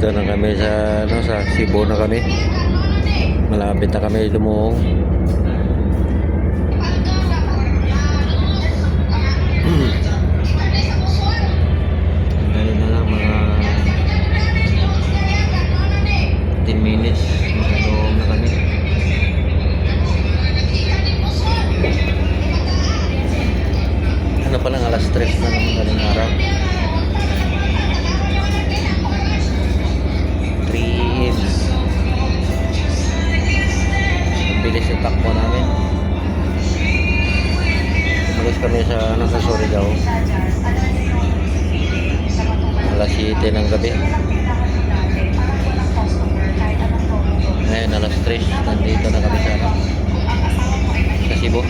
Nandito na kami sa sa Cebu na kami. Malapit na kami lumuhong. Dali na lang mga 10 minutes makaloob na kami. Ano pa lang, alas 3 na naman galing araw. 3 AM. Ang bilis yung takbo namin. Umalis kami sa Surigao. Alas 7 ng gabi. Ngayon alas 3, nandito na kami sa Cebu.